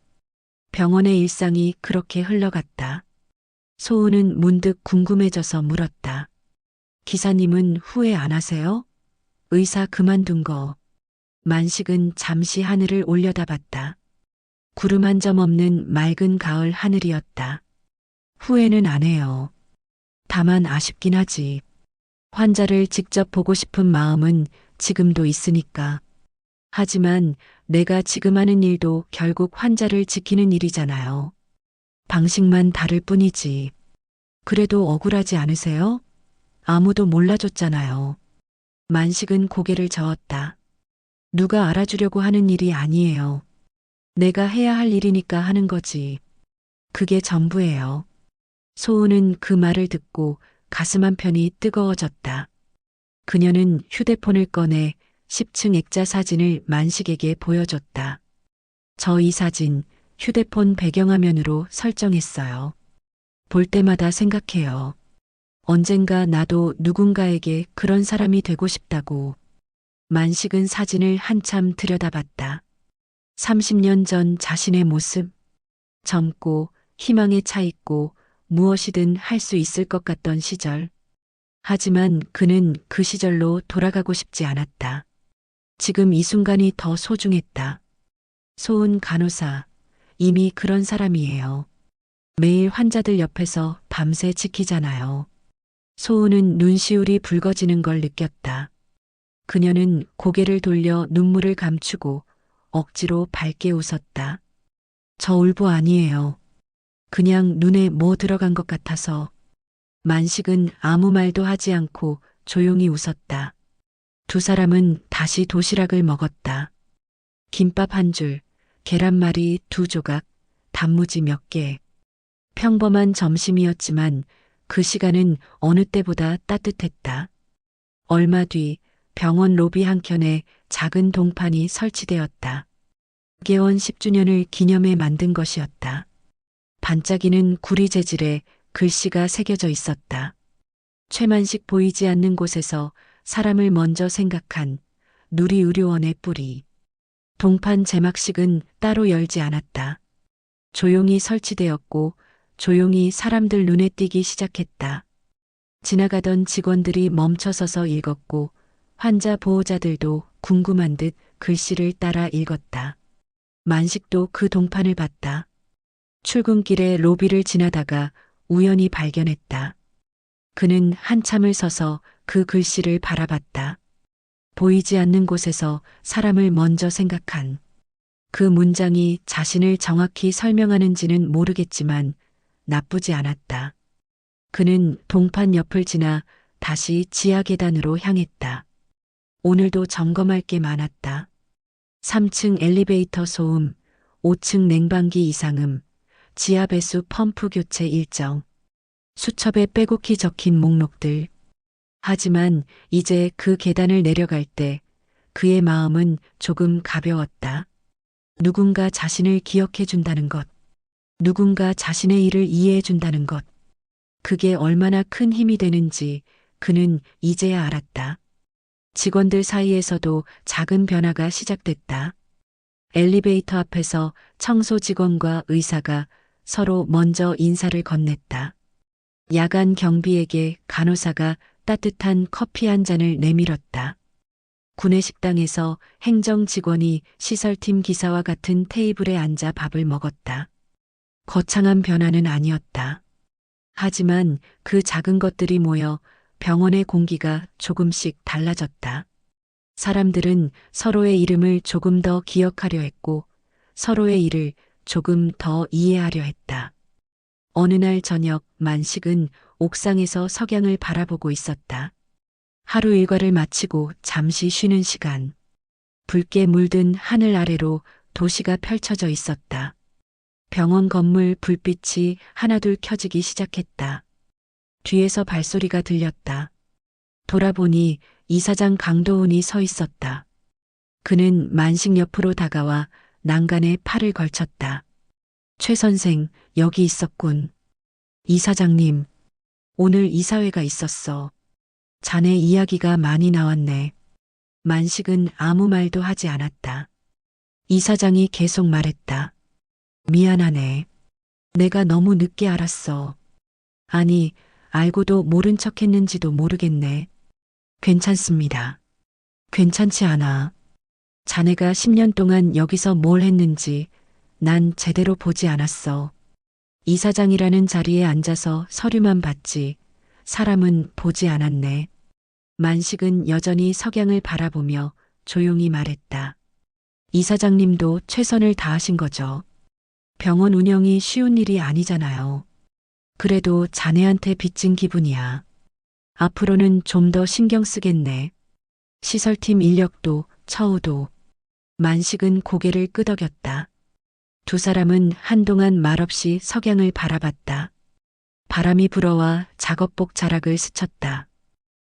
병원의 일상이 그렇게 흘러갔다. 소은은 문득 궁금해져서 물었다. 기사님은 후회 안 하세요? 의사 그만둔 거. 만식은 잠시 하늘을 올려다봤다. 구름 한 점 없는 맑은 가을 하늘이었다. 후회는 안 해요. 다만 아쉽긴 하지. 환자를 직접 보고 싶은 마음은 지금도 있으니까. 하지만 내가 지금 하는 일도 결국 환자를 지키는 일이잖아요. 방식만 다를 뿐이지. 그래도 억울하지 않으세요? 아무도 몰라줬잖아요. 만식은 고개를 저었다. 누가 알아주려고 하는 일이 아니에요. 내가 해야 할 일이니까 하는 거지. 그게 전부예요. 소은은 그 말을 듣고 가슴 한편이 뜨거워졌다. 그녀는 휴대폰을 꺼내 10층 액자 사진을 만식에게 보여줬다. 저 이 사진 휴대폰 배경화면으로 설정했어요. 볼 때마다 생각해요. 언젠가 나도 누군가에게 그런 사람이 되고 싶다고. 만식은 사진을 한참 들여다봤다. 30년 전 자신의 모습. 젊고 희망에 차 있고 무엇이든 할 수 있을 것 같던 시절. 하지만 그는 그 시절로 돌아가고 싶지 않았다. 지금 이 순간이 더 소중했다. 소은 간호사, 이미 그런 사람이에요. 매일 환자들 옆에서 밤새 지키잖아요. 소은은 눈시울이 붉어지는 걸 느꼈다. 그녀는 고개를 돌려 눈물을 감추고 억지로 밝게 웃었다. 저 울보 아니에요. 그냥 눈에 뭐 들어간 것 같아서. 만식은 아무 말도 하지 않고 조용히 웃었다. 두 사람은 다시 도시락을 먹었다. 김밥 한 줄, 계란말이 두 조각, 단무지 몇 개. 평범한 점심이었지만 그 시간은 어느 때보다 따뜻했다. 얼마 뒤 병원 로비 한켠에 작은 동판이 설치되었다. 개원 10주년을 기념해 만든 것이었다. 반짝이는 구리 재질에 글씨가 새겨져 있었다. 최만식 보이지 않는 곳에서 사람을 먼저 생각한 누리의료원의 뿌리. 동판 제막식은 따로 열지 않았다. 조용히 설치되었고 조용히 사람들 눈에 띄기 시작했다. 지나가던 직원들이 멈춰서서 읽었고 환자 보호자들도 궁금한 듯 글씨를 따라 읽었다. 만식도 그 동판을 봤다. 출근길에 로비를 지나다가 우연히 발견했다. 그는 한참을 서서 그 글씨를 바라봤다. 보이지 않는 곳에서 사람을 먼저 생각한. 그 문장이 자신을 정확히 설명하는지는 모르겠지만 나쁘지 않았다. 그는 동판 옆을 지나 다시 지하 계단으로 향했다. 오늘도 점검할 게 많았다. 3층 엘리베이터 소음, 5층 냉방기 이상음, 지하 배수 펌프 교체 일정. 수첩에 빼곡히 적힌 목록들. 하지만 이제 그 계단을 내려갈 때 그의 마음은 조금 가벼웠다. 누군가 자신을 기억해 준다는 것. 누군가 자신의 일을 이해해 준다는 것. 그게 얼마나 큰 힘이 되는지 그는 이제야 알았다. 직원들 사이에서도 작은 변화가 시작됐다. 엘리베이터 앞에서 청소 직원과 의사가 서로 먼저 인사를 건넸다. 야간 경비에게 간호사가 따뜻한 커피 한 잔을 내밀었다. 구내식당에서 행정 직원이 시설팀 기사와 같은 테이블에 앉아 밥을 먹었다. 거창한 변화는 아니었다. 하지만 그 작은 것들이 모여 병원의 공기가 조금씩 달라졌다. 사람들은 서로의 이름을 조금 더 기억하려 했고 서로의 일을 조금 더 이해하려 했다. 어느 날 저녁 만식은 옥상에서 석양을 바라보고 있었다. 하루 일과를 마치고 잠시 쉬는 시간. 붉게 물든 하늘 아래로 도시가 펼쳐져 있었다. 병원 건물 불빛이 하나둘 켜지기 시작했다. 뒤에서 발소리가 들렸다. 돌아보니 이사장 강도훈이 서 있었다. 그는 만식 옆으로 다가와 난간에 팔을 걸쳤다. 최 선생, 여기 있었군. 이사장님, 오늘 이사회가 있었어. 자네 이야기가 많이 나왔네. 만식은 아무 말도 하지 않았다. 이사장이 계속 말했다. 미안하네. 내가 너무 늦게 알았어. 아니, 알고도 모른 척 했는지도 모르겠네. 괜찮습니다. 괜찮지 않아. 자네가 10년 동안 여기서 뭘 했는지 난 제대로 보지 않았어. 이사장이라는 자리에 앉아서 서류만 봤지 사람은 보지 않았네. 만식은 여전히 석양을 바라보며 조용히 말했다. 이사장님도 최선을 다하신 거죠. 병원 운영이 쉬운 일이 아니잖아요. 그래도 자네한테 빚진 기분이야. 앞으로는 좀 더 신경 쓰겠네. 시설팀 인력도 처우도. 만식은 고개를 끄덕였다. 두 사람은 한동안 말없이 석양을 바라봤다. 바람이 불어와 작업복 자락을 스쳤다.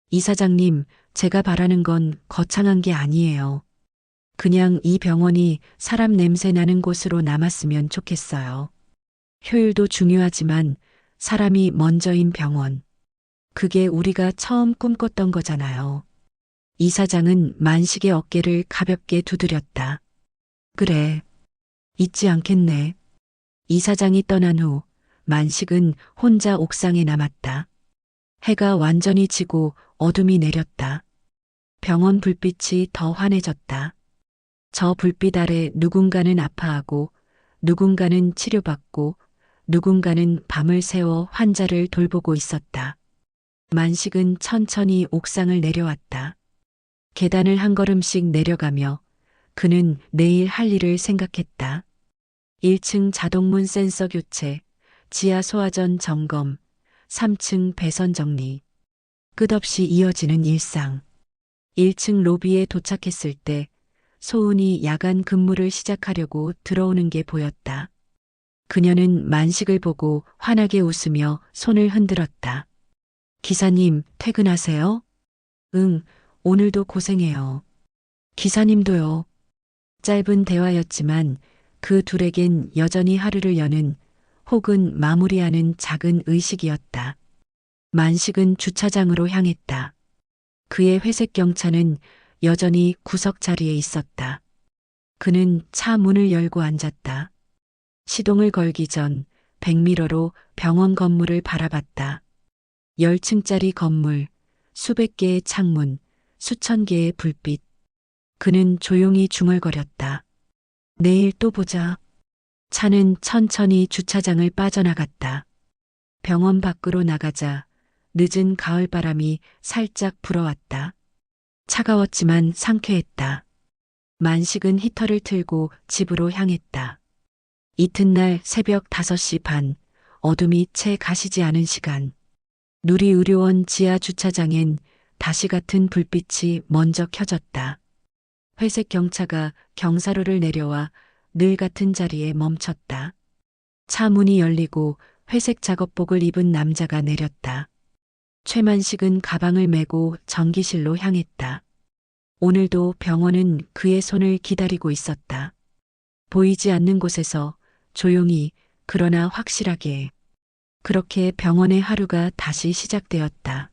이사장님, 제가 바라는 건 거창한 게 아니에요. 그냥 이 병원이 사람 냄새 나는 곳으로 남았으면 좋겠어요. 효율도 중요하지만 사람이 먼저인 병원. 그게 우리가 처음 꿈꿨던 거잖아요. 이사장은 만식의 어깨를 가볍게 두드렸다. 그래. 잊지 않겠네. 이사장이 떠난 후 만식은 혼자 옥상에 남았다. 해가 완전히 지고 어둠이 내렸다. 병원 불빛이 더 환해졌다. 저 불빛 아래 누군가는 아파하고 누군가는 치료받고 누군가는 밤을 새워 환자를 돌보고 있었다. 만식은 천천히 옥상을 내려왔다. 계단을 한 걸음씩 내려가며 그는 내일 할 일을 생각했다. 1층 자동문 센서 교체, 지하 소화전 점검, 3층 배선 정리. 끝없이 이어지는 일상. 1층 로비에 도착했을 때 소은이 야간 근무를 시작하려고 들어오는 게 보였다. 그녀는 만식을 보고 환하게 웃으며 손을 흔들었다. 기사님, 퇴근하세요? 응, 오늘도 고생해요. 기사님도요. 짧은 대화였지만 그 둘에겐 여전히 하루를 여는 혹은 마무리하는 작은 의식이었다. 만식은 주차장으로 향했다. 그의 회색 경차는 여전히 구석 자리에 있었다. 그는 차 문을 열고 앉았다. 시동을 걸기 전 백미러로 병원 건물을 바라봤다. 10층짜리 건물, 수백 개의 창문, 수천 개의 불빛. 그는 조용히 중얼거렸다. 내일 또 보자. 차는 천천히 주차장을 빠져나갔다. 병원 밖으로 나가자 늦은 가을바람이 살짝 불어왔다. 차가웠지만 상쾌했다. 만식은 히터를 틀고 집으로 향했다. 이튿날 새벽 5시 반, 어둠이 채 가시지 않은 시간. 누리의료원 지하 주차장엔 다시 같은 불빛이 먼저 켜졌다. 회색 경차가 경사로를 내려와 늘 같은 자리에 멈췄다. 차 문이 열리고 회색 작업복을 입은 남자가 내렸다. 최만식은 가방을 메고 전기실로 향했다. 오늘도 병원은 그의 손을 기다리고 있었다. 보이지 않는 곳에서 조용히 그러나 확실하게. 그렇게 병원의 하루가 다시 시작되었다.